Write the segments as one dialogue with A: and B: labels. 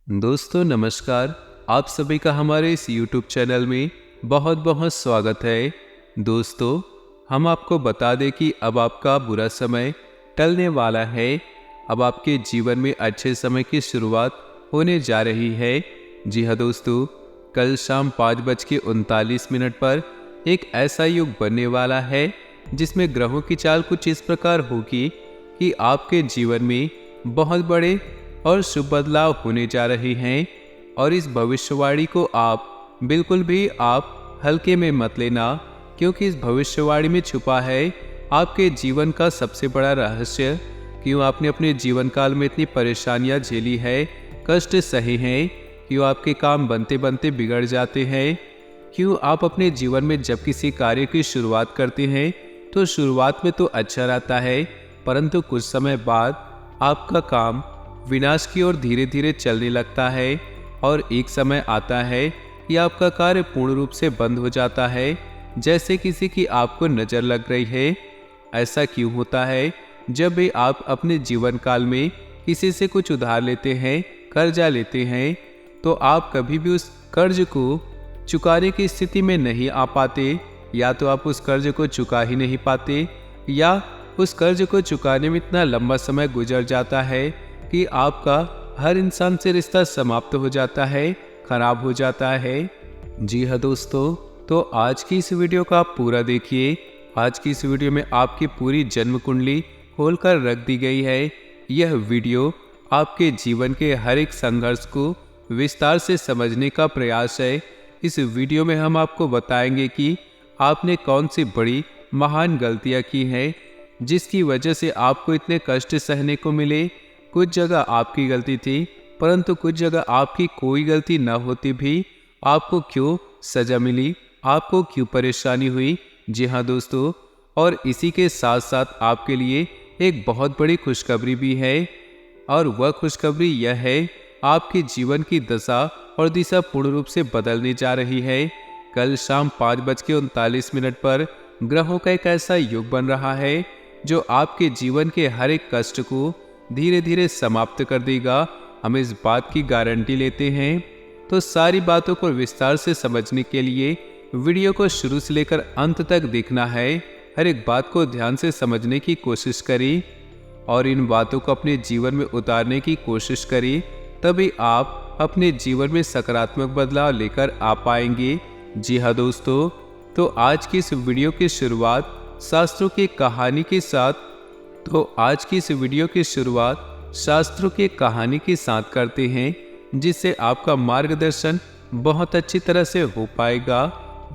A: दोस्तों नमस्कार। आप सभी का हमारे इस YouTube चैनल में बहुत बहुत स्वागत है। दोस्तों, हम आपको बता दें कि अब आपका बुरा समय टलने वाला है। अब आपके जीवन में अच्छे समय की शुरुआत होने जा रही है। जी हाँ दोस्तों, कल शाम 5:39 पर एक ऐसा युग बनने वाला है जिसमें ग्रहों की चाल कुछ इस प्रकार होगी कि आपके जीवन में बहुत बड़े और शुभ बदलाव होने जा रहे हैं। और इस भविष्यवाणी को आप बिल्कुल भी आप हल्के में मत लेना, क्योंकि इस भविष्यवाणी में छुपा है आपके जीवन का सबसे बड़ा रहस्य। क्यों आपने अपने जीवन काल में इतनी परेशानियां झेली है, कष्ट सहे हैं, क्यों आपके काम बनते बनते बिगड़ जाते हैं, क्यों आप अपने जीवन में जब किसी कार्य की शुरुआत करते हैं तो शुरुआत में तो अच्छा रहता है, परंतु कुछ समय बाद आपका काम विनाश की ओर धीरे धीरे चलने लगता है और एक समय आता है कि आपका कार्य पूर्ण रूप से बंद हो जाता है, जैसे किसी की आपको नजर लग रही है। ऐसा क्यों होता है? जब भी आप अपने जीवन काल में किसी से कुछ उधार लेते हैं, कर्जा लेते हैं, तो आप कभी भी उस कर्ज को चुकाने की स्थिति में नहीं आ पाते। या तो आप उस कर्ज को चुका ही नहीं पाते, या उस कर्ज को चुकाने में इतना लंबा समय गुजर जाता है कि आपका हर इंसान से रिश्ता समाप्त हो जाता है, खराब हो जाता है। जी हाँ दोस्तों, तो आज की इस वीडियो को आप पूरा देखिए। आज की इस वीडियो में आपकी पूरी जन्म कुंडली खोलकर रख दी गई है। यह वीडियो आपके जीवन के हर एक संघर्ष को विस्तार से समझने का प्रयास है। इस वीडियो में हम आपको बताएंगे कि आपने कौन सी बड़ी महान गलतियां की हैं जिसकी वजह से आपको इतने कष्ट सहने को मिले। कुछ जगह आपकी गलती थी, परंतु कुछ जगह आपकी कोई गलती न होती भी आपको क्यों सजा मिली, आपको क्यों परेशानी हुई। जी हाँ दोस्तों, और इसी के साथ साथ आपके लिए एक बहुत बड़ी खुशखबरी भी है। और वह खुशखबरी यह है, आपके जीवन की दशा और दिशा पूर्ण रूप से बदलने जा रही है। कल शाम 5:39 पर ग्रहों का एक ऐसा युग बन रहा है जो आपके जीवन के हर एक कष्ट को धीरे धीरे समाप्त कर देगा। हम इस बात की गारंटी लेते हैं। तो सारी बातों को विस्तार से समझने के लिए वीडियो को शुरू से लेकर अंत तक देखना है। हर एक बात को ध्यान से समझने की कोशिश करें और इन बातों को अपने जीवन में उतारने की कोशिश करें, तभी आप अपने जीवन में सकारात्मक बदलाव लेकर आ पाएंगे। जी हाँ दोस्तों, तो आज की इस वीडियो की शुरुआत शास्त्रों की कहानी के साथ शास्त्रों की कहानी के साथ करते हैं, जिससे आपका मार्गदर्शन बहुत अच्छी तरह से हो पाएगा।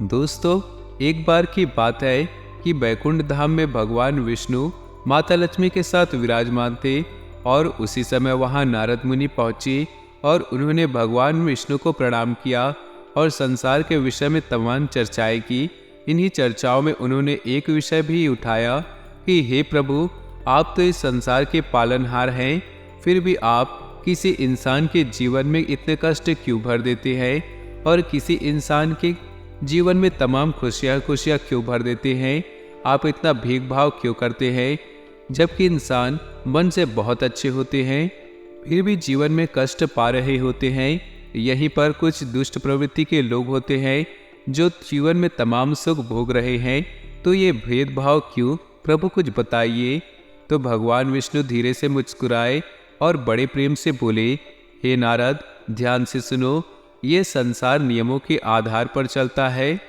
A: दोस्तों, एक बार की बात है कि बैकुंठ धाम में भगवान विष्णु माता लक्ष्मी के साथ विराजमान थे और उसी समय वहां नारद मुनि पहुंचे और उन्होंने भगवान विष्णु को प्रणाम किया और संसार के विषय में तमाम चर्चाएं की। इन्हीं चर्चाओं में उन्होंने एक विषय भी उठाया कि हे प्रभु, आप तो इस संसार के पालनहार हैं, फिर भी आप किसी इंसान के जीवन में इतने कष्ट क्यों भर देते हैं और किसी इंसान के जीवन में तमाम खुशियाँ क्यों भर देते हैं। आप इतना भेदभाव क्यों करते हैं, जबकि इंसान मन से बहुत अच्छे होते हैं फिर भी जीवन में कष्ट पा रहे होते हैं। यहीं पर कुछ दुष्ट प्रवृत्ति के लोग होते हैं जो जीवन में तमाम सुख भोग रहे हैं। तो ये भेदभाव क्यों, प्रभु कुछ बताइए। तो भगवान विष्णु धीरे से मुस्कुराए और बड़े प्रेम से बोले, हे नारद, ध्यान से सुनो। ये संसार नियमों के आधार पर चलता है।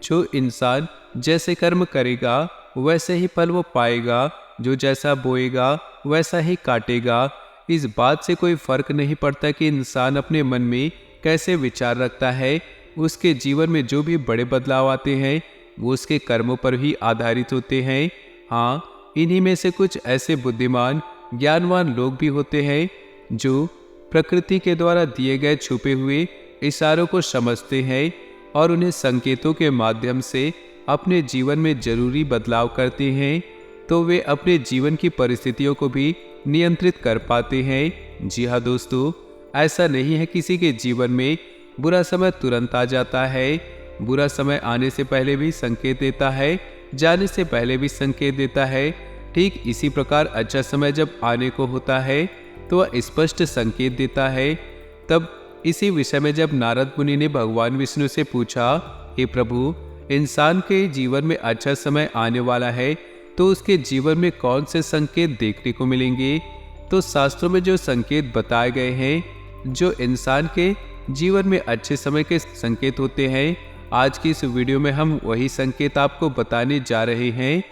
A: जो इंसान जैसे कर्म करेगा वैसे ही फल वो पाएगा, जो जैसा बोएगा वैसा ही काटेगा। इस बात से कोई फर्क नहीं पड़ता कि इंसान अपने मन में कैसे विचार रखता है। उसके जीवन में जो भी बड़े बदलाव आते हैं वो उसके कर्मों पर ही आधारित होते हैं। हाँ, इन्हीं में से कुछ ऐसे बुद्धिमान ज्ञानवान लोग भी होते हैं जो प्रकृति के द्वारा दिए गए छुपे हुए इशारों को समझते हैं और उन्हें संकेतों के माध्यम से अपने जीवन में जरूरी बदलाव करते हैं, तो वे अपने जीवन की परिस्थितियों को भी नियंत्रित कर पाते हैं। जी हाँ दोस्तों, ऐसा नहीं है किसी के जीवन में बुरा समय तुरंत आ जाता है। बुरा समय आने से पहले भी संकेत देता है, जाने से पहले भी संकेत देता है। ठीक इसी प्रकार अच्छा समय जब आने को होता है तो वह स्पष्ट संकेत देता है। तब इसी विषय में जब नारद मुनि ने भगवान विष्णु से पूछा, हे प्रभु, इंसान के जीवन में अच्छा समय आने वाला है तो उसके जीवन में कौन से संकेत देखने को मिलेंगे, तो शास्त्रों में जो संकेत बताए गए हैं, जो इंसान के जीवन में अच्छे समय के संकेत होते हैं, आज की इस वीडियो में हम वही संकेत आपको बताने जा रहे हैं।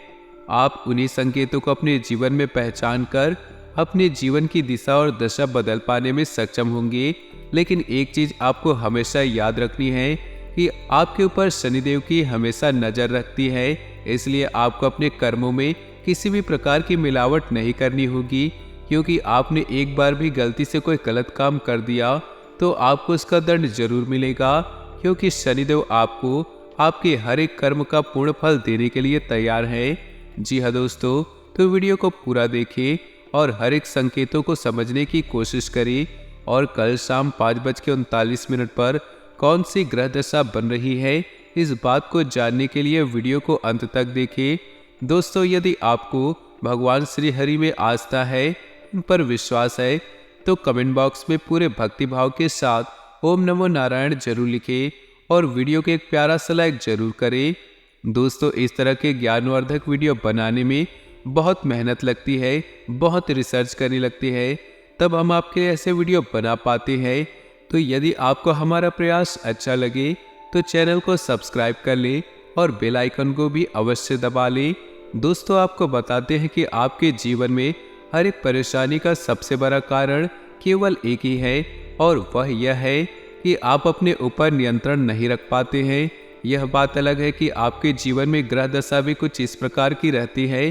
A: आप उन्हीं संकेतों को अपने जीवन में पहचान कर अपने जीवन की दिशा और दशा बदल पाने में सक्षम होंगे। लेकिन एक चीज आपको हमेशा याद रखनी है कि आपके ऊपर शनिदेव की हमेशा नजर रखती है, इसलिए आपको अपने कर्मों में किसी भी प्रकार की मिलावट नहीं करनी होगी, क्योंकि आपने एक बार भी गलती से कोई गलत काम कर दिया तो आपको उसका दंड जरूर मिलेगा, क्योंकि शनिदेव आपको आपके हर एक कर्म का पूर्ण फल देने के लिए तैयार है। जी हाँ दोस्तों, तो वीडियो को पूरा देखें और हर एक संकेतों को समझने की कोशिश करें। और कल शाम 5:39 पर कौन सी ग्रह दशा बन रही है, इस बात को जानने के लिए वीडियो को अंत तक देखें। दोस्तों, यदि आपको भगवान श्री हरि में आस्था है, उन पर विश्वास है, तो कमेंट बॉक्स में पूरे भक्ति भाव के साथ ओम नमो नारायण जरूर लिखें और वीडियो को एक प्यारा सा लाइक जरूर करें। दोस्तों, इस तरह के ज्ञानवर्धक वीडियो बनाने में बहुत मेहनत लगती है, बहुत रिसर्च करनी लगती है, तब हम आपके लिए ऐसे वीडियो बना पाते हैं। तो यदि आपको हमारा प्रयास अच्छा लगे तो चैनल को सब्सक्राइब कर लें और बेल आइकन को भी अवश्य दबा लें। दोस्तों, आपको बताते हैं कि आपके जीवन में हर एक परेशानी का सबसे बड़ा कारण केवल एक ही है, और वह यह है कि आप अपने ऊपर नियंत्रण नहीं रख पाते हैं। यह बात अलग है कि आपके जीवन में ग्रह दशा भी कुछ इस प्रकार की रहती है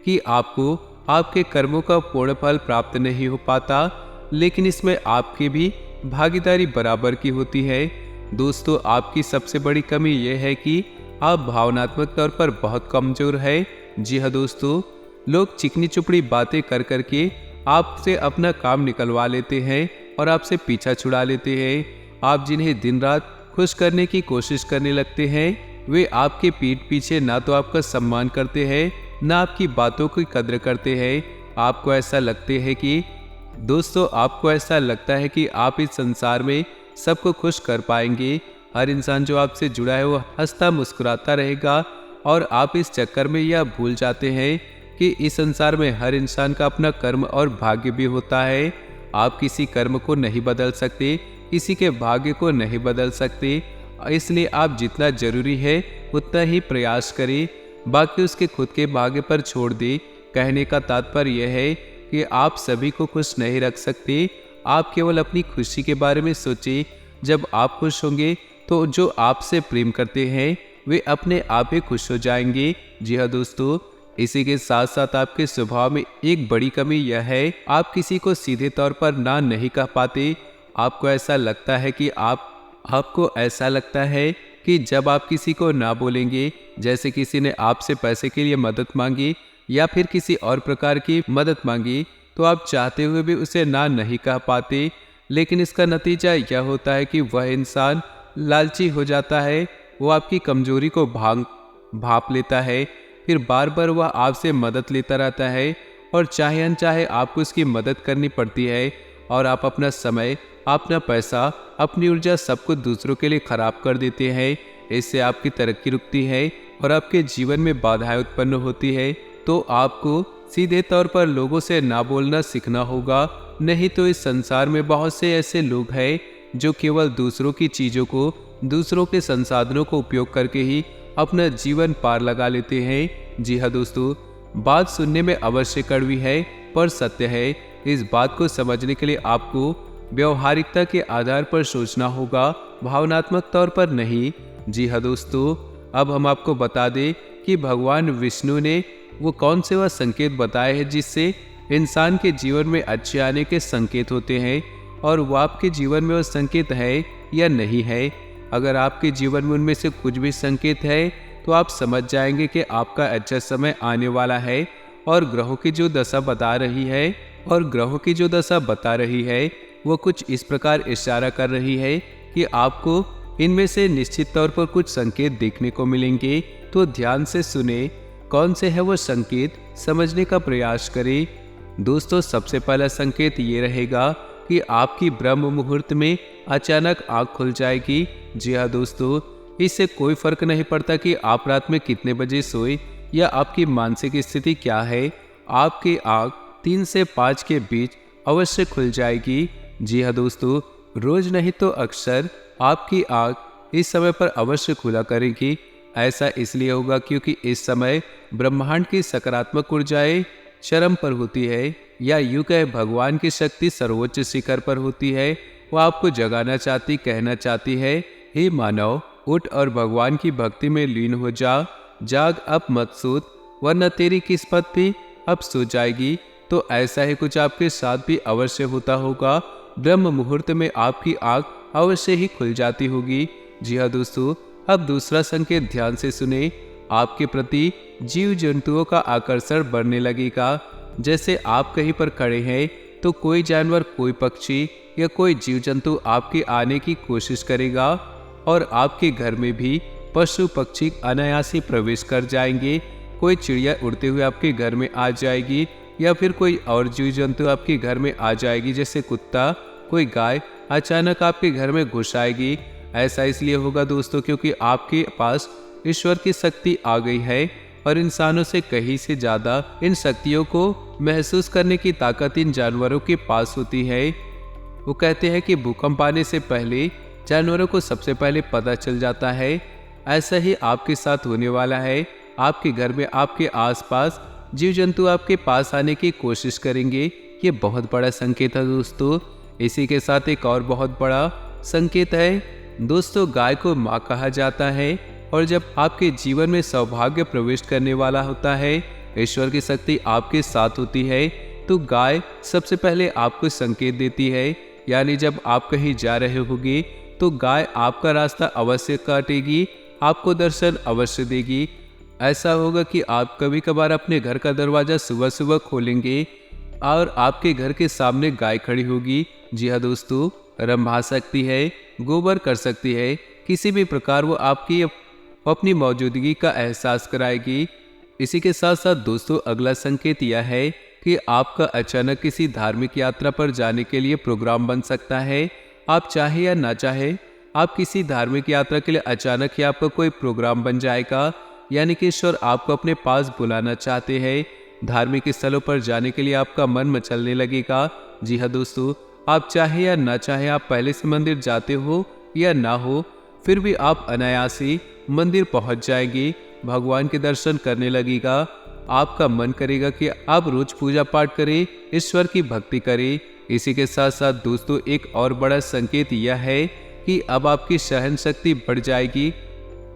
A: कि आपको आपके कर्मों का पूर्ण फल प्राप्त नहीं हो पाता, लेकिन इसमें आपकी भी भागीदारी बराबर की होती है। दोस्तों, आपकी सबसे बड़ी कमी यह है कि आप भावनात्मक तौर पर बहुत कमजोर है। जी हाँ दोस्तों, लोग चिकनी चुपड़ी बातें कर करके आपसे अपना काम निकलवा लेते हैं और आपसे पीछा छुड़ा लेते हैं। आप जिन्हें दिन रात खुश करने की कोशिश करने लगते हैं, वे आपके पीठ पीछे ना तो आपका सम्मान करते हैं, ना आपकी बातों की कद्र करते हैं। आपको ऐसा लगता है कि आप इस संसार में सबको खुश कर पाएंगे। हर इंसान जो आपसे जुड़ा है वो हंसता मुस्कुराता रहेगा, और आप इस चक्कर में यह भूल जाते हैं कि इस संसार में हर इंसान का अपना कर्म और भाग्य भी होता है। आप किसी कर्म को नहीं बदल सकते, किसी के भाग्य को नहीं बदल सकते, इसलिए आप जितना जरूरी है उतना ही प्रयास करें, बाकी उसके खुद के भाग्य पर छोड़ दे। कहने का तात्पर्य यह है कि आप सभी को खुश नहीं रख सकते, आप केवल अपनी खुशी के बारे में सोचें। जब आप खुश होंगे तो जो आपसे प्रेम करते हैं वे अपने आप ही खुश हो जाएंगे। जी हाँ दोस्तों, इसी के साथ साथ आपके स्वभाव में एक बड़ी कमी यह है, आप किसी को सीधे तौर पर ना नहीं कह पाते। आपको ऐसा लगता है कि जब आप किसी को ना बोलेंगे, जैसे किसी ने आपसे पैसे के लिए मदद मांगी या फिर किसी और प्रकार की मदद मांगी, तो आप चाहते हुए भी उसे ना नहीं कह पाते। लेकिन इसका नतीजा यह होता है कि वह इंसान लालची हो जाता है, वो आपकी कमजोरी को भांप लेता है, फिर बार बार वह आपसे मदद लेता रहता है, और चाहे अनचाहे आपको उसकी मदद करनी पड़ती है, और आप अपना समय, अपना पैसा, अपनी ऊर्जा सब कुछ दूसरों के लिए खराब कर देते हैं। इससे आपकी तरक्की रुकती है और आपके जीवन में बाधाएं उत्पन्न होती है। तो आपको सीधे तौर पर लोगों से ना बोलना सीखना होगा, नहीं तो इस संसार में बहुत से ऐसे लोग हैं जो केवल दूसरों की चीज़ों को, दूसरों के संसाधनों को उपयोग करके ही अपना जीवन पार लगा लेते हैं। जी हाँ दोस्तों, बात सुनने में अवश्य कड़वी है पर सत्य है। इस बात को समझने के लिए आपको व्यवहारिकता के आधार पर सोचना होगा, भावनात्मक तौर पर नहीं। जी हाँ दोस्तों, अब हम आपको बता दें कि भगवान विष्णु ने वो कौन से वह संकेत बताए हैं जिससे इंसान के जीवन में अच्छे आने के संकेत होते हैं, और वो आपके जीवन में वो संकेत है या नहीं है। अगर आपके जीवन में उनमें से कुछ भी संकेत है तो आप समझ जाएंगे कि आपका अच्छा समय आने वाला है। और ग्रहों की जो दशा बता रही है वो कुछ इस प्रकार इशारा कर रही है कि आपको इनमें से निश्चित तौर पर कुछ संकेत देखने को मिलेंगे। तो ध्यान से सुने, कौन से है वो संकेत, समझने का प्रयास करें। दोस्तों, सबसे पहला संकेत ये रहेगा कि कि आपकी ब्रह्म मुहूर्त में अचानक आँख खुल जाएगी। जी हाँ दोस्तों, इससे कोई फर्क नहीं पड़ता कि आप रात में कितने बजे सोए या आपकी मानसिक स्थिति क्या है, आपकी आँख 3 से 5 के बीच अवश्य खुल जाएगी। जी हाँ दोस्तों, रोज नहीं तो अक्सर आपकी आँख इस समय पर अवश्य खुला करेगी। ऐसा इसलिए होगा क्योंकि इस समय ब्रह्मांड की सकारात्मक ऊर्जाएं चरम पर होती है, या यूं कहे भगवान की शक्ति सर्वोच्च शिखर पर होती है। वो आपको जगाना चाहती, कहना चाहती है, हे मानव, उठ और भगवान की भक्ति में लीन हो जा। जाग, अब मत सूत, वरना तेरी किस्मत भी अब सो जाएगी। तो ऐसा ही कुछ आपके साथ भी अवश्य होता होगा। ब्रह्म मुहूर्त में आपकी आंख अवश्य ही खुल जाती होगी। जी हाँ दोस्तों, अब दूसरा संकेत ध्यान से सुने। आपके प्रति जीव जंतुओं का आकर्षण बढ़ने लगेगा। जैसे आप कहीं पर खड़े हैं तो कोई जानवर, कोई पक्षी या कोई जीव जंतु आपके आने की कोशिश करेगा, और आपके घर में भी पशु पक्षी अनायास ही प्रवेश कर जाएंगे। कोई चिड़िया उड़ते हुए आपके घर में आ जाएगी, या फिर कोई और जीव जंतु आपके घर में आ जाएगी, जैसे कुत्ता, कोई गाय अचानक आपके घर में घुस आएगी। ऐसा इसलिए होगा दोस्तों क्योंकि आपके पास ईश्वर की शक्ति आ गई है, और इंसानों से कहीं से ज्यादा इन शक्तियों को महसूस करने की ताकत इन जानवरों के पास होती है। वो कहते हैं कि भूकंप आने से पहले जानवरों को सबसे पहले पता चल जाता है। ऐसा ही आपके साथ होने वाला है। आपके घर में, आपके आसपास जीव जंतु आपके पास आने की कोशिश करेंगे। ये बहुत बड़ा संकेत है दोस्तों। इसी के साथ एक और बहुत बड़ा संकेत है दोस्तों, गाय को माँ कहा जाता है, और जब आपके जीवन में सौभाग्य प्रवेश करने वाला होता है, ईश्वर की शक्ति आपके साथ होती है, तो गाय सबसे पहले आपको संकेत देती है। यानी जब आप कहीं जा रहे होगे तो गाय आपका रास्ता अवश्य काटेगी, आपको दर्शन अवश्य देगी। ऐसा होगा कि आप कभी कभार अपने घर का दरवाजा सुबह सुबह खोलेंगे और आपके घर के सामने गाय खड़ी होगी। जी हाँ दोस्तों, रंभा सकती है, गोबर कर सकती है, किसी भी प्रकार वो आपकी अपनी मौजूदगी का एहसास कराएगी। इसी के साथ साथ दोस्तों, अगला संकेत यह है कि आपका अचानक किसी धार्मिक यात्रा पर जाने के लिए प्रोग्राम बन सकता है। आप चाहे या ना चाहे, आप किसी धार्मिक यात्रा के लिए अचानक ही आपका कोई प्रोग्राम बन जाएगा। यानी कि ईश्वर आपको अपने पास बुलाना चाहते हैं। धार्मिक स्थलों पर जाने के लिए आपका मन मचलने लगेगा। जी हाँ दोस्तों, आप चाहे या ना चाहे, आप पहले से मंदिर जाते हो या ना हो, फिर भी आप अनायास ही मंदिर पहुंच जाएंगे, भगवान के दर्शन करने लगेगा। आपका मन करेगा कि आप रोज पूजा पाठ करें, ईश्वर की भक्ति करें। इसी के साथ साथ दोस्तों, एक और बड़ा संकेत यह है कि अब आपकी सहन शक्ति बढ़ जाएगी।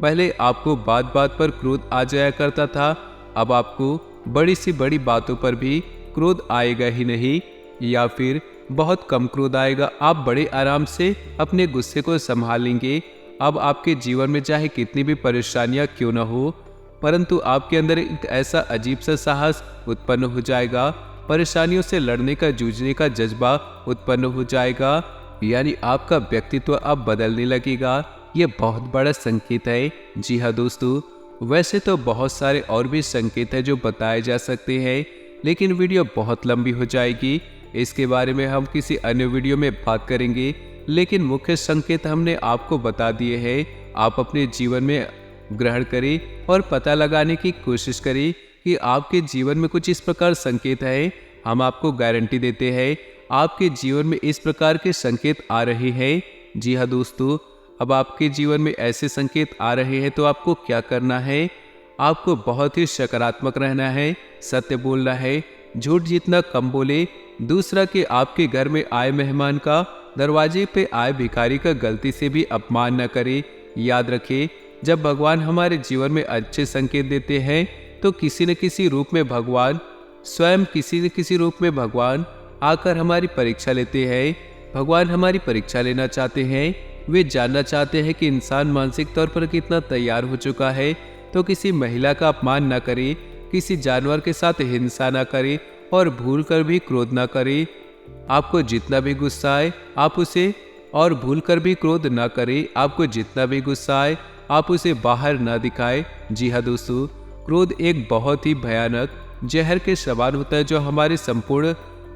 A: पहले आपको बात बात पर क्रोध आ जाया करता था, अब आपको बड़ी सी बड़ी बातों पर भी क्रोध आएगा ही नहीं, या फिर बहुत कम क्रोध आएगा। आप बड़े आराम से अपने गुस्से को संभालेंगे। अब आपके जीवन में चाहे कितनी भी परेशानियां क्यों न हो, परंतु आपके अंदर एक ऐसा अजीब सा साहस उत्पन्न हो जाएगा। परेशानियों से लड़ने का, जूझने का जज्बा उत्पन्न हो जाएगा। यानी आपका व्यक्तित्व अब बदलने लगेगा। ये बहुत बड़ा संकेत है। जी हाँ दोस्तों, वैसे तो बहुत सारे और भी संकेत है जो बताए जा सकते हैं, लेकिन वीडियो बहुत लंबी हो जाएगी। इसके बारे में हम किसी अन्य वीडियो में बात करेंगे, लेकिन मुख्य संकेत हमने आपको बता दिए हैं। आप अपने जीवन में ग्रहण करें और पता लगाने की कोशिश करें कि आपके जीवन में कुछ इस प्रकार संकेत है। हम आपको गारंटी देते हैं आपके जीवन में इस प्रकार के संकेत आ रहे हैं। जी हाँ दोस्तों, अब आपके जीवन में ऐसे संकेत आ रहे हैं तो आपको क्या करना है? आपको बहुत ही सकारात्मक रहना है, सत्य बोलना है, झूठ जितना कम बोले। दूसरा कि आपके घर में आए मेहमान का, दरवाजे पे आए भिखारी का गलती से भी अपमान न करे। याद रखें, जब भगवान हमारे जीवन में अच्छे संकेत देते हैं तो किसी न किसी रूप में भगवान स्वयं, किसी न किसी रूप में भगवान आकर हमारी परीक्षा लेते हैं। भगवान हमारी परीक्षा लेना चाहते हैं। वे जानना चाहते हैं कि इंसान मानसिक तौर पर कितना तैयार हो चुका है। तो किसी महिला का अपमान न करे, किसी जानवर के साथ हिंसा न करे, और भूल कर भी क्रोध न करे। आपको जितना भी गुस्सा आए आप उसे, और भूल कर भी क्रोध न करे। आपको जितना भी गुस्सा आए आप उसे बाहर न दिखाए। जी हाँ दोस्तों, क्रोध एक बहुत ही भयानक जहर के समान होता है जो हमारे संपूर्ण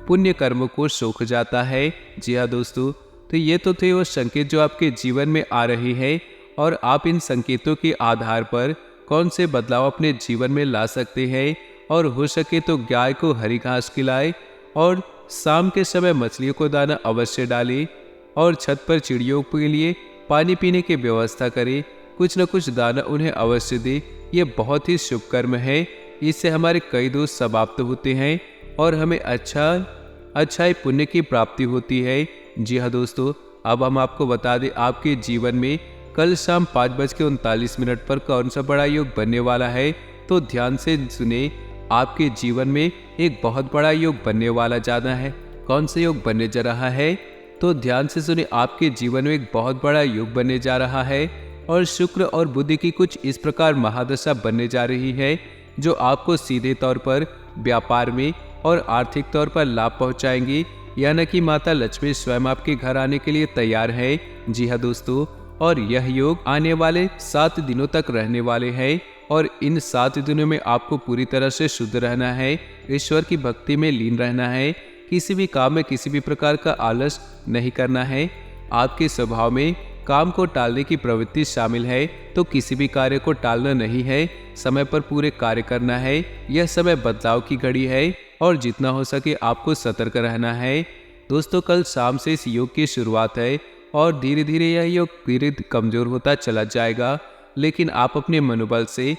A: पुण्य कर्मों को सोख जाता है। जी हाँ दोस्तों, तो ये तो थे वो संकेत जो आपके जीवन में आ रहे हैं और आप इन संकेतों के आधार पर कौन से बदलाव अपने जीवन में ला सकते हैं। और हो सके तो गाय को हरी घास खिलाएं और शाम के समय मछलियों को दाना अवश्य डालें और छत पर चिड़ियों के लिए पानी पीने की व्यवस्था करें। कुछ न कुछ दाना उन्हें अवश्य दे। ये बहुत ही शुभ कर्म है। इससे हमारे कई दोष समाप्त होते हैं और हमें अच्छाई पुण्य की प्राप्ति होती है। जी हाँ दोस्तों, अब हम आपको बता दें आपके जीवन में कल शाम 5:39 पर कौन सा बड़ा योग बनने वाला है। तो ध्यान से सुने, आपके जीवन में एक बहुत बड़ा योग बनने वाला जाना है। कौन सा योग बनने जा रहा है? तो ध्यान से सुने, आपके जीवन में एक बहुत बड़ा योग बनने जा रहा है और शुक्र और बुध की कुछ इस प्रकार महादशा बनने जा रही है जो आपको सीधे तौर पर व्यापार में और आर्थिक तौर पर लाभ पहुंचाएंगी। यानी कि माता लक्ष्मी स्वयं आपके घर आने के लिए तैयार है। जी हाँ दोस्तों, और यह योग आने वाले 7 दिनों तक रहने वाले हैं और इन 7 दिनों में आपको पूरी तरह से शुद्ध रहना है, ईश्वर की भक्ति में लीन रहना है, किसी भी काम में किसी भी प्रकार का आलस नहीं करना है। आपके स्वभाव में काम को टालने की प्रवृत्ति शामिल है, तो किसी भी कार्य को टालना नहीं है, समय पर पूरे कार्य करना है। यह समय बदलाव की घड़ी है और जितना हो सके आपको सतर्क रहना है। दोस्तों, कल शाम से इस योग की शुरुआत है और धीरे धीरे यह योग धीरे कमजोर होता चला जाएगा, लेकिन आप अपने मनोबल से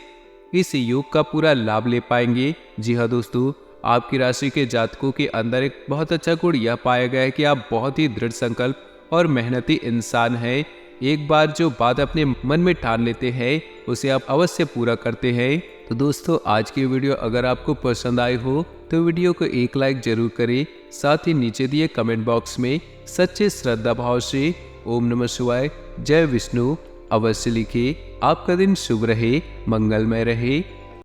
A: इस योग का पूरा लाभ ले पाएंगे। जी हाँ दोस्तों, आपकी राशि के जातकों के अंदर एक बहुत अच्छा गुण यह पाया गया है कि आप बहुत ही दृढ़ संकल्प और मेहनती इंसान हैं। एक बार जो बात अपने मन में ठान लेते हैं उसे आप अवश्य पूरा करते हैं। तो दोस्तों, आज की वीडियो अगर आपको पसंद आई हो तो वीडियो को एक लाइक जरूर करें। साथ ही नीचे दिए कमेंट बॉक्स में सच्चे श्रद्धा भाव से ओम नमः शिवाय, जय विष्णु अवश्य लिखिए। आपका दिन शुभ रहे, मंगलमय रहे।